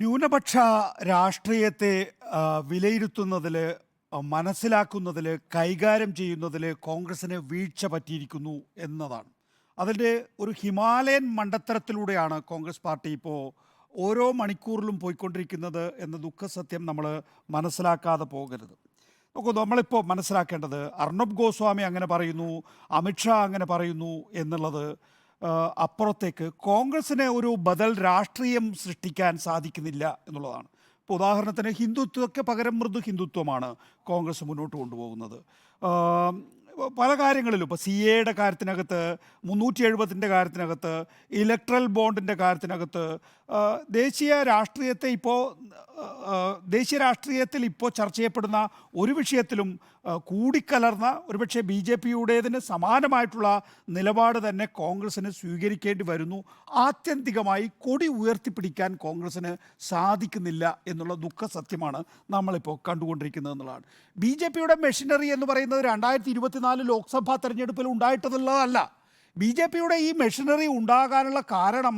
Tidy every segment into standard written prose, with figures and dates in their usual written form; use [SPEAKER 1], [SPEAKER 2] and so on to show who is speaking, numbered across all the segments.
[SPEAKER 1] ന്യൂനപക്ഷ രാഷ്ട്രീയത്തെ വിലയിരുത്തുന്നതിൽ, മനസ്സിലാക്കുന്നതിൽ, കൈകാര്യം ചെയ്യുന്നതിൽ കോൺഗ്രസിന് വീഴ്ച പറ്റിയിരിക്കുന്നു എന്നതാണ്. അതിൻ്റെ ഒരു ഹിമാലയൻ മണ്ടത്തരത്തിലൂടെയാണ് കോൺഗ്രസ് പാർട്ടി ഇപ്പോൾ ഓരോ മണിക്കൂറിലും പോയിക്കൊണ്ടിരിക്കുന്നത് എന്ന ദുഃഖസത്യം നമ്മൾ മനസ്സിലാക്കാതെ പോകരുത്. നോക്കൂ, നമ്മളിപ്പോൾ മനസ്സിലാക്കേണ്ടത് അർണബ് ഗോസ്വാമി അങ്ങനെ പറയുന്നു, അമിത്ഷാ അങ്ങനെ പറയുന്നു എന്നുള്ളത് അപ്പുറത്തേക്ക് കോൺഗ്രസിന് ഒരു ബദൽ രാഷ്ട്രീയം സൃഷ്ടിക്കാൻ സാധിക്കുന്നില്ല എന്നുള്ളതാണ്. ഇപ്പോൾ ഉദാഹരണത്തിന് ഹിന്ദുത്വಕ್ಕೆ പകരം മൃദു ഹിന്ദുത്വമാണ് കോൺഗ്രസ് മുന്നോട്ട് കൊണ്ടുപോകുന്നത്. പല കാര്യങ്ങളിലും ഇപ്പോൾ സി എയുടെ കാര്യത്തിനകത്ത്, 370-ൻ്റെ കാര്യത്തിനകത്ത്, ഇലക്ട്രൽ ബോണ്ടിൻ്റെ കാര്യത്തിനകത്ത് ദേശീയ രാഷ്ട്രീയത്തിൽ ഇപ്പോൾ ചർച്ച ചെയ്യപ്പെടുന്ന ഒരു വിഷയത്തിലും കൂടിക്കലർന്ന ഒരുപക്ഷെ ബി ജെ പിയുടേതിന് സമാനമായിട്ടുള്ള നിലപാട് തന്നെ കോൺഗ്രസ്സിന് സ്വീകരിക്കേണ്ടി വരുന്നു. ആത്യന്തികമായി കൊടി ഉയർത്തിപ്പിടിക്കാൻ കോൺഗ്രസ്സിന് സാധിക്കുന്നില്ല എന്നുള്ള ദുഃഖസത്യമാണ് നമ്മളിപ്പോൾ കണ്ടുകൊണ്ടിരിക്കുന്നത് എന്നുള്ളതാണ്. ബി ജെ പിയുടെ മെഷീനറി എന്ന് പറയുന്നത് 2024 ലോക്സഭാ തെരഞ്ഞെടുപ്പിൽ ഉണ്ടായിട്ടുള്ളതല്ല. ബി ജെ പിയുടെ ഈ മെഷീനറി ഉണ്ടാകാനുള്ള കാരണം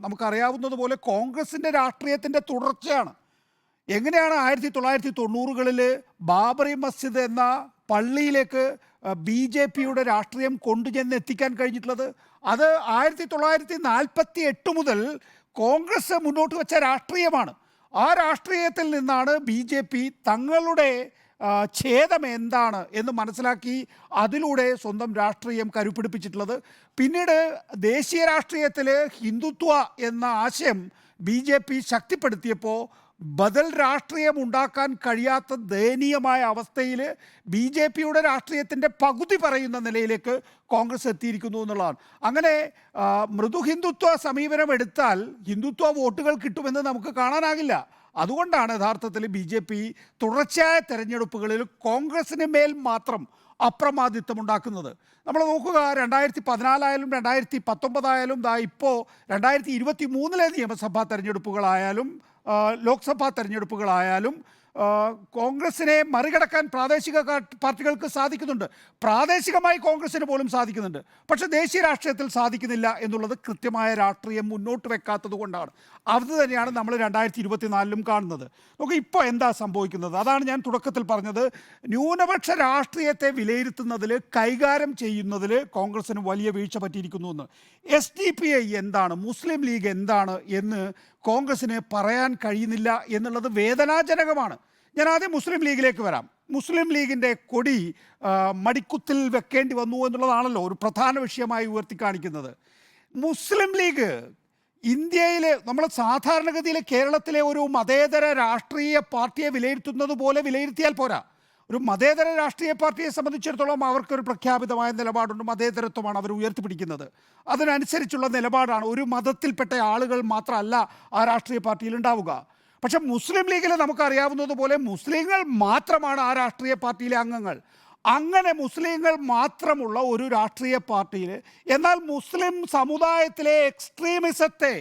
[SPEAKER 1] നമുക്കറിയാവുന്നതുപോലെ കോൺഗ്രസിൻ്റെ രാഷ്ട്രീയത്തിൻ്റെ തുടർച്ചയാണ്. എങ്ങനെയാണ് 1990-കളിൽ ബാബറി മസ്ജിദ് എന്ന പള്ളിയിലേക്ക് ബി ജെ പിയുടെ രാഷ്ട്രീയം കൊണ്ടുചെന്ന് എത്തിക്കാൻ കഴിഞ്ഞിട്ടുള്ളത്? അത് 1948 മുതൽ കോൺഗ്രസ് മുന്നോട്ട് വെച്ച രാഷ്ട്രീയമാണ്. ആ രാഷ്ട്രീയത്തിൽ നിന്നാണ് ബി ജെ പി തങ്ങളുടെ ഛേദം എന്താണ് എന്ന് മനസ്സിലാക്കി അതിലൂടെ സ്വന്തം രാഷ്ട്രീയം കരുപിടിപ്പിച്ചിട്ടുള്ളത്. പിന്നീട് ദേശീയ രാഷ്ട്രീയത്തിൽ ഹിന്ദുത്വ എന്ന ആശയം ബി ജെ പി ശക്തിപ്പെടുത്തിയപ്പോൾ ബദൽ രാഷ്ട്രീയം ഉണ്ടാക്കാൻ കഴിയാത്ത ദയനീയമായ അവസ്ഥയിൽ ബി ജെ പിയുടെ രാഷ്ട്രീയത്തിൻ്റെ പകുതി പറയുന്ന നിലയിലേക്ക് കോൺഗ്രസ് എത്തിയിരിക്കുന്നു എന്നുള്ളതാണ്. അങ്ങനെ മൃദു ഹിന്ദുത്വ സമീപനം എടുത്താൽ ഹിന്ദുത്വ വോട്ടുകൾ കിട്ടുമെന്ന് നമുക്ക് കാണാനാകില്ല. അതുകൊണ്ടാണ് യഥാർത്ഥത്തിൽ ബി ജെ പി തുടർച്ചയായ തെരഞ്ഞെടുപ്പുകളിൽ കോൺഗ്രസിന് മേൽ മാത്രം അപ്രമാദിത്വം ഉണ്ടാക്കുന്നത്. നമ്മൾ നോക്കുക, 2014 2019 ഇപ്പോൾ 2023 നിയമസഭാ തെരഞ്ഞെടുപ്പുകളായാലും ലോക്സഭാ തെരഞ്ഞെടുപ്പുകളായാലും കോൺഗ്രസിനെ മറികടക്കാൻ പ്രാദേശിക പാർട്ടികൾക്ക് സാധിക്കുന്നുണ്ട്. പ്രാദേശികമായി കോൺഗ്രസിന് പോലും സാധിക്കുന്നുണ്ട്. പക്ഷേ ദേശീയ രാഷ്ട്രീയത്തിൽ സാധിക്കുന്നില്ല എന്നുള്ളത് കൃത്യമായ രാഷ്ട്രീയം മുന്നോട്ട് വെക്കാത്തത് കൊണ്ടാണ്. അത് തന്നെയാണ് നമ്മൾ 2024 കാണുന്നത്. നമുക്ക് ഇപ്പോൾ എന്താ സംഭവിക്കുന്നത്? അതാണ് ഞാൻ തുടക്കത്തിൽ പറഞ്ഞത്. ന്യൂനപക്ഷ രാഷ്ട്രീയത്തെ വിലയിരുത്തുന്നതിൽ, കൈകാര്യം ചെയ്യുന്നതിൽ കോൺഗ്രസിന് വലിയ വീഴ്ച പറ്റിയിരിക്കുന്നു എന്ന്. SDP എന്താണ്, മുസ്ലിം ലീഗ് എന്താണ് എന്ന് കോൺഗ്രസിന് പറയാൻ കഴിയുന്നില്ല എന്നുള്ളത് വേദനാജനകമാണ്. ഞാൻ ആദ്യം മുസ്ലിം ലീഗിലേക്ക് വരാം. മുസ്ലിം ലീഗിൻ്റെ കൊടി മടിക്കുത്തിൽ വെക്കേണ്ടി വന്നു എന്നുള്ളതാണല്ലോ ഒരു പ്രധാന വിഷയമായി ഉയർത്തിക്കാണിക്കുന്നത്. മുസ്ലിം ലീഗ് ഇന്ത്യയിൽ, നമ്മൾ സാധാരണഗതിയിൽ കേരളത്തിലെ ഒരു മതേതര രാഷ്ട്രീയ പാർട്ടിയെ വിലയിരുത്തുന്നത് പോലെ വിലയിരുത്തിയാൽ പോരാ. ഒരു മതേതര രാഷ്ട്രീയ പാർട്ടിയെ സംബന്ധിച്ചിടത്തോളം അവർക്കൊരു പ്രഖ്യാപിതമായ നിലപാടുണ്ട്. മതേതരത്വമാണ് അവർ ഉയർത്തിപ്പിടിക്കുന്നത്. അതിനനുസരിച്ചുള്ള നിലപാടാണ്. ഒരു മതത്തിൽപ്പെട്ട ആളുകൾ മാത്രമല്ല ആ രാഷ്ട്രീയ പാർട്ടിയിൽ ഉണ്ടാവുക. പക്ഷെ മുസ്ലിം ലീഗിൽ നമുക്കറിയാവുന്നതുപോലെ മുസ്ലിങ്ങൾ മാത്രമാണ് ആ രാഷ്ട്രീയ പാർട്ടിയിലെ അംഗങ്ങൾ. അങ്ങനെ മുസ്ലിങ്ങൾ മാത്രമുള്ള ഒരു രാഷ്ട്രീയ പാർട്ടിയിൽ, എന്നാൽ മുസ്ലിം സമുദായത്തിലെ എക്സ്ട്രീമിസത്തെ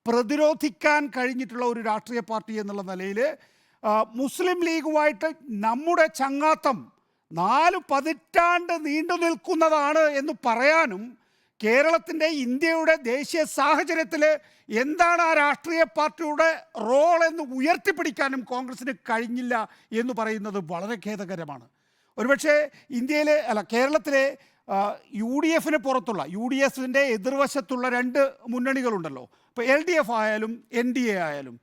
[SPEAKER 1] പ്രതിരോധിക്കാൻ കഴിഞ്ഞിട്ടുള്ള ഒരു രാഷ്ട്രീയ പാർട്ടി എന്നുള്ള നിലയിൽ മുസ്ലിം ലീഗുമായിട്ട് നമ്മുടെ ചങ്ങാത്തം 4 പതിറ്റാണ്ട് നീണ്ടു നിൽക്കുന്നതാണ് എന്ന് പറയാനും കേരളത്തിൻ്റെ, ഇന്ത്യയുടെ ദേശീയ സാഹചര്യത്തിൽ എന്താണ് ആ രാഷ്ട്രീയ പാർട്ടിയുടെ റോൾ എന്ന് ഉയർത്തിപ്പിടിക്കാനും കോൺഗ്രസിന് കഴിഞ്ഞില്ല എന്ന് പറയുന്നത് വളരെ ഖേദകരമാണ്. ഒരുപക്ഷെ കേരളത്തിലെ UDF പുറത്തുള്ള, UDFിൻ്റെ എതിർവശത്തുള്ള 2 മുന്നണികളുണ്ടല്ലോ. ഇപ്പോൾ LDF ആയാലും NDA ആയാലും.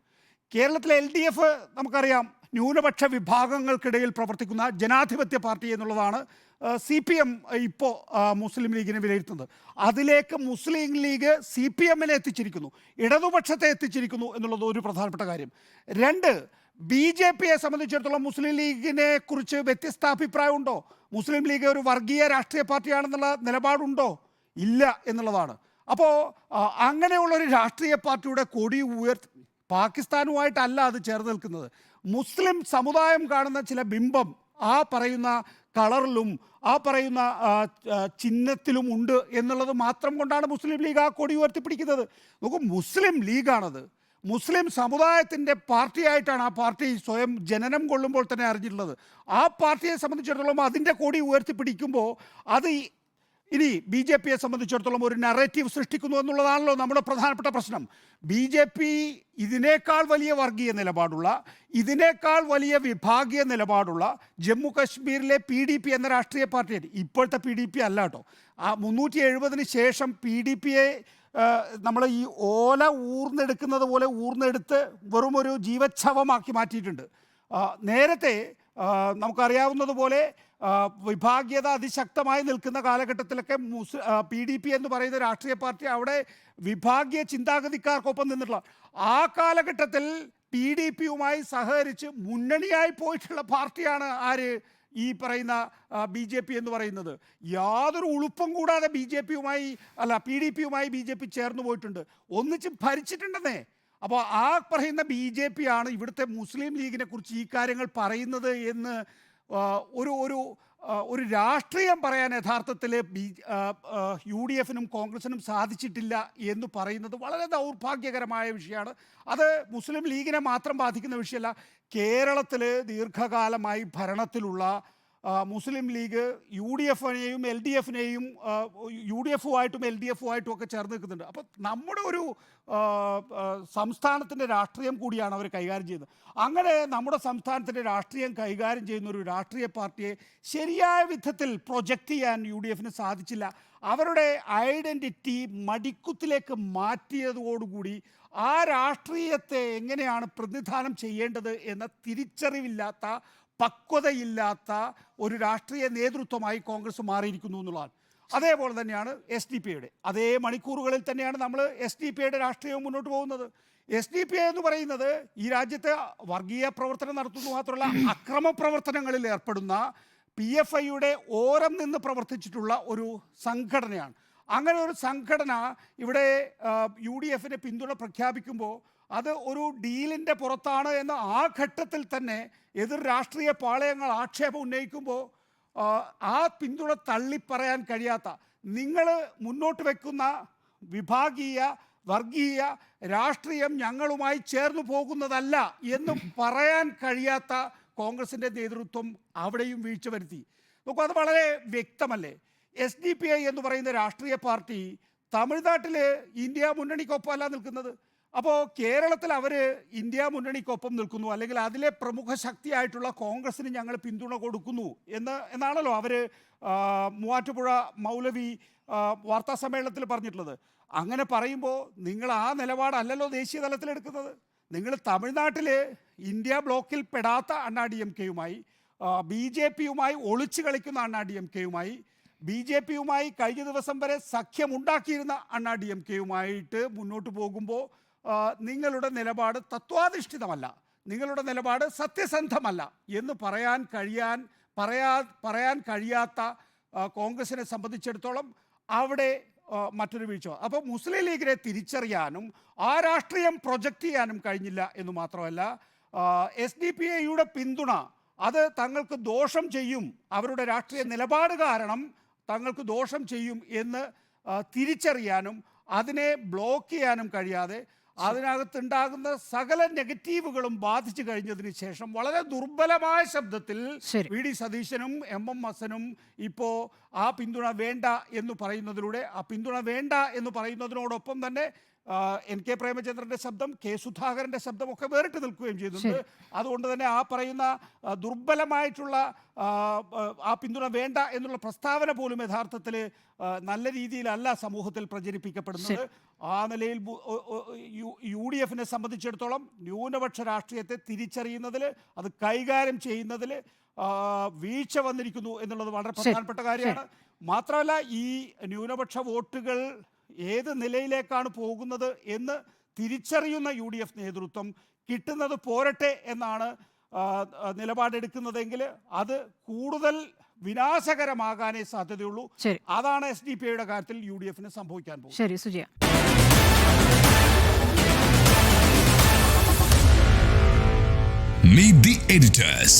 [SPEAKER 1] കേരളത്തിലെ LDF നമുക്കറിയാം, ന്യൂനപക്ഷ വിഭാഗങ്ങൾക്കിടയിൽ പ്രവർത്തിക്കുന്ന ജനാധിപത്യ പാർട്ടി എന്നുള്ളതാണ് CPM ഇപ്പോൾ മുസ്ലിം ലീഗിനെ വിലയിരുത്തുന്നത്. അതിലേക്ക് മുസ്ലിം ലീഗ് CPMനെ എത്തിച്ചിരിക്കുന്നു, ഇടതുപക്ഷത്തെ എത്തിച്ചിരിക്കുന്നു എന്നുള്ളത് ഒരു പ്രധാനപ്പെട്ട കാര്യം. 2, BJPയെ സംബന്ധിച്ചിടത്തോളം മുസ്ലിം ലീഗിനെ കുറിച്ച് വ്യത്യസ്ത അഭിപ്രായമുണ്ടോ? മുസ്ലിം ലീഗ് ഒരു വർഗീയ രാഷ്ട്രീയ പാർട്ടിയാണെന്നുള്ള നിലപാടുണ്ടോ? ഇല്ല എന്നുള്ളതാണ്. അപ്പോൾ അങ്ങനെയുള്ളൊരു രാഷ്ട്രീയ പാർട്ടിയുടെ കൊടി പാകിസ്ഥാനുമായിട്ടല്ല അത് ചേർന്ന് നിൽക്കുന്നത്. മുസ്ലിം സമുദായം കാണുന്ന ചില ബിംബം ആ പറയുന്ന കളറിലും ആ പറയുന്ന ചിഹ്നത്തിലും ഉണ്ട് എന്നുള്ളത് മാത്രം കൊണ്ടാണ് മുസ്ലിം ലീഗ് ആ കൊടി ഉയർത്തിപ്പിടിക്കുന്നത്. നോക്കൂ, മുസ്ലിം ലീഗാണത്. മുസ്ലിം സമുദായത്തിൻ്റെ പാർട്ടിയായിട്ടാണ് ആ പാർട്ടി സ്വയം ജനനം കൊള്ളുമ്പോൾ തന്നെ അറിഞ്ഞിട്ടുള്ളത്. ആ പാർട്ടിയെ സംബന്ധിച്ചിടത്തോളം അതിൻ്റെ കൊടി ഉയർത്തിപ്പിടിക്കുമ്പോൾ അത് ഇനി ബി ജെ പിയെ സംബന്ധിച്ചിടത്തോളം ഒരു നറേറ്റീവ് സൃഷ്ടിക്കുന്നു എന്നുള്ളതാണല്ലോ നമ്മുടെ പ്രധാനപ്പെട്ട പ്രശ്നം. ബി ജെ പി ഇതിനേക്കാൾ വലിയ വർഗീയ നിലപാടുള്ള, ഇതിനേക്കാൾ വലിയ വിഭാഗീയ നിലപാടുള്ള ജമ്മു കശ്മീരിലെ PDP എന്ന രാഷ്ട്രീയ പാർട്ടിയാണ്. ഇപ്പോഴത്തെ PDP അല്ല കേട്ടോ. ആ 370 ശേഷം PDPയെ നമ്മൾ ഈ ഓല ഊർന്നെടുക്കുന്നത് പോലെ ഊർന്നെടുത്ത് വെറും ഒരു ജീവച്ഛവമാക്കി മാറ്റിയിട്ടുണ്ട്. നേരത്തെ നമുക്കറിയാവുന്നതുപോലെ വിഭാഗീയത അതിശക്തമായി നിൽക്കുന്ന കാലഘട്ടത്തിലൊക്കെ PDP എന്ന് പറയുന്ന രാഷ്ട്രീയ പാർട്ടി അവിടെ വിഭാഗീയ ചിന്താഗതിക്കാർക്കൊപ്പം നിന്നിട്ടുള്ള ആ കാലഘട്ടത്തിൽ PDPയുമായി സഹകരിച്ച് മുന്നണിയായി പോയിട്ടുള്ള പാർട്ടിയാണ് ആര്? ഈ പറയുന്ന BJP എന്ന് പറയുന്നത്. യാതൊരു ഉളുപ്പും കൂടാതെ PDPയുമായി BJP ചേർന്ന് പോയിട്ടുണ്ട്, ഒന്നിച്ച് ഭരിച്ചിട്ടുണ്ടെന്നേ. അപ്പോൾ ആ പറയുന്ന BJP ആണ് ഇവിടുത്തെ മുസ്ലിം ലീഗിനെ കുറിച്ച് ഈ കാര്യങ്ങൾ പറയുന്നത് എന്ന് ഒരു രാഷ്ട്രീയം പറയാൻ യഥാർത്ഥത്തിൽ UDFനും കോൺഗ്രസിനും സാധിച്ചിട്ടില്ല എന്ന് പറയുന്നത് വളരെ ദൗർഭാഗ്യകരമായ വിഷയമാണ്. അത് മുസ്ലിം ലീഗിനെ മാത്രം ബാധിക്കുന്ന വിഷയമല്ല. കേരളത്തിൽ ദീർഘകാലമായി ഭരണത്തിലുള്ള മുസ്ലിം ലീഗ് UDFനെയും LDFനെയും UDFുമായിട്ടും LDFുമായിട്ടും ഒക്കെ ചേർന്ന് നിൽക്കുന്നുണ്ട്. അപ്പോൾ നമ്മുടെ ഒരു സംസ്ഥാനത്തിൻ്റെ രാഷ്ട്രീയം കൂടിയാണ് അവർ കൈകാര്യം ചെയ്യുന്നത്. അങ്ങനെ നമ്മുടെ സംസ്ഥാനത്തിൻ്റെ രാഷ്ട്രീയം കൈകാര്യം ചെയ്യുന്ന ഒരു രാഷ്ട്രീയ പാർട്ടിയെ ശരിയായ വിധത്തിൽ പ്രൊജക്റ്റ് ചെയ്യാൻ UDFന് സാധിച്ചില്ല. അവരുടെ ഐഡൻറ്റിറ്റി മടിക്കുത്തിലേക്ക് മാറ്റിയതോടുകൂടി ആ രാഷ്ട്രീയത്തെ എങ്ങനെയാണ് പ്രതിനിധാനം ചെയ്യേണ്ടത് എന്ന തിരിച്ചറിവില്ലാത്ത, പക്വതയില്ലാത്ത ഒരു രാഷ്ട്രീയ നേതൃത്വമായി കോൺഗ്രസ് മാറിയിരിക്കുന്നു എന്നുള്ളതാണ്. അതേപോലെ തന്നെയാണ് SDPയുടെ. അതേ മണിക്കൂറുകളിൽ തന്നെയാണ് നമ്മൾ SDPയുടെ രാഷ്ട്രീയവും മുന്നോട്ട് പോകുന്നത്. SDPI എന്ന് പറയുന്നത് ഈ രാജ്യത്തെ വർഗീയ പ്രവർത്തനം നടത്തുന്നു മാത്രമല്ല അക്രമ പ്രവർത്തനങ്ങളിൽ ഏർപ്പെടുന്ന PFIയുടെ ഓരം നിന്ന് പ്രവർത്തിച്ചിട്ടുള്ള ഒരു സംഘടനയാണ്. അങ്ങനെ ഒരു സംഘടന ഇവിടെ UDFന് പിന്തുണ പ്രഖ്യാപിക്കുമ്പോൾ അത് ഒരു ഡീലിൻ്റെ പുറത്താണ് എന്ന് ആ ഘട്ടത്തിൽ തന്നെ എതിർ രാഷ്ട്രീയ പാളയങ്ങൾ ആക്ഷേപം ഉന്നയിക്കുമ്പോൾ ആ പിന്തുണ തള്ളിപ്പറയാൻ കഴിയാത്ത, നിങ്ങൾ മുന്നോട്ട് വെക്കുന്ന വിഭാഗീയ വർഗീയ രാഷ്ട്രീയം ഞങ്ങളുമായി ചേർന്നു പോകുന്നതല്ല എന്ന് പറയാൻ കഴിയാത്ത കോൺഗ്രസിൻ്റെ നേതൃത്വം അവിടെയും വീഴ്ച വരുത്തി. നോക്കൂ, അത് വളരെ വ്യക്തമല്ലേ. SDPI എന്ന് പറയുന്ന രാഷ്ട്രീയ പാർട്ടി തമിഴ്നാട്ടിൽ ഇന്ത്യ മുന്നണിക്കൊപ്പമല്ല നിൽക്കുന്നത്. അപ്പോൾ കേരളത്തിൽ അവർ ഇന്ത്യ മുന്നണിക്കൊപ്പം നിൽക്കുന്നു, അല്ലെങ്കിൽ അതിലെ പ്രമുഖ ശക്തിയായിട്ടുള്ള കോൺഗ്രസ്സിന് ഞങ്ങൾ പിന്തുണ കൊടുക്കുന്നു എന്നാണല്ലോ അവർ മൂവാറ്റുപുഴ മൗലവി വാർത്താ സമ്മേളനത്തിൽ പറഞ്ഞിട്ടുള്ളത്. അങ്ങനെ പറയുമ്പോൾ നിങ്ങൾ ആ നിലപാടല്ലല്ലോ ദേശീയ തലത്തിലെടുക്കുന്നത്. നിങ്ങൾ തമിഴ്നാട്ടിൽ ഇന്ത്യ ബ്ലോക്കിൽ പെടാത്ത DMKയുമായി, BJPയുമായി ഒളിച്ചു കളിക്കുന്ന DMKയുമായി, BJPയുമായി കഴിഞ്ഞ ദിവസം വരെ സഖ്യമുണ്ടാക്കിയിരുന്ന DMKയുമായിട്ട് മുന്നോട്ട് പോകുമ്പോൾ നിങ്ങളുടെ നിലപാട് തത്വാധിഷ്ഠിതമല്ല, നിങ്ങളുടെ നിലപാട് സത്യസന്ധമല്ല എന്ന് പറയാൻ കഴിയാത്ത കോൺഗ്രസിനെ സംബന്ധിച്ചിടത്തോളം അവിടെ മറ്റൊരു വീഴ്ച. അപ്പോൾ മുസ്ലിം ലീഗിനെ തിരിച്ചറിയാനും ആ രാഷ്ട്രീയം പ്രൊജക്റ്റ് ചെയ്യാനും കഴിഞ്ഞില്ല എന്ന് മാത്രമല്ല, SDPIയുടെ പിന്തുണ അത് തങ്ങൾക്ക് ദോഷം ചെയ്യും, അവരുടെ രാഷ്ട്രീയ നിലപാട് കാരണം തങ്ങൾക്ക് ദോഷം ചെയ്യും എന്ന് തിരിച്ചറിയാനും അതിനെ ബ്ലോക്ക് ചെയ്യാനും കഴിയാതെ അതിനകത്തുണ്ടാകുന്ന സകല നെഗറ്റീവുകളും ബാധിച്ചു കഴിഞ്ഞതിന് ശേഷം വളരെ ദുർബലമായ ശബ്ദത്തിൽ VD സതീശനും MM ഹസനും ഇപ്പോൾ ആ പിന്തുണ വേണ്ട എന്ന് പറയുന്നതിലൂടെ, ആ പിന്തുണ വേണ്ട എന്ന് പറയുന്നതിനോടൊപ്പം തന്നെ NK പ്രേമചന്ദ്രൻ്റെ ശബ്ദം, K സുധാകരൻ്റെ ശബ്ദമൊക്കെ വേറിട്ട് നിൽക്കുകയും ചെയ്യുന്നുണ്ട്. അതുകൊണ്ട് തന്നെ ആ പറയുന്ന ദുർബലമായിട്ടുള്ള ആ പിന്തുണ വേണ്ട എന്നുള്ള പ്രസ്താവന പോലും യഥാർത്ഥത്തിൽ നല്ല രീതിയിലല്ല സമൂഹത്തിൽ പ്രചരിപ്പിക്കപ്പെടുന്നത്. ആ നിലയിൽ UDFനെ സംബന്ധിച്ചിടത്തോളം ന്യൂനപക്ഷ രാഷ്ട്രീയത്തെ തിരിച്ചറിയുന്നതിൽ, അത് കൈകാര്യം ചെയ്യുന്നതിൽ വീഴ്ച വന്നിരിക്കുന്നു എന്നുള്ളത് വളരെ പ്രധാനപ്പെട്ട കാര്യമാണ്. മാത്രമല്ല, ഈ ന്യൂനപക്ഷ വോട്ടുകൾ ഏത് നിലയിലേക്കാണ് പോകുന്നത് എന്ന് തിരിച്ചറിയുന്ന UDF നേതൃത്വം കിട്ടുന്നത് പോരട്ടെ എന്നാണ് നിലപാടെടുക്കുന്നതെങ്കിൽ അത് കൂടുതൽ വിനാശകരമാകാനേ സാധ്യതയുള്ളൂ. അതാണ് SDPIയുടെ കാര്യത്തിൽ UDFന് സംഭവിക്കാൻ പോകുന്നത്.
[SPEAKER 2] ശരി സുജയ.
[SPEAKER 3] Meet the editors.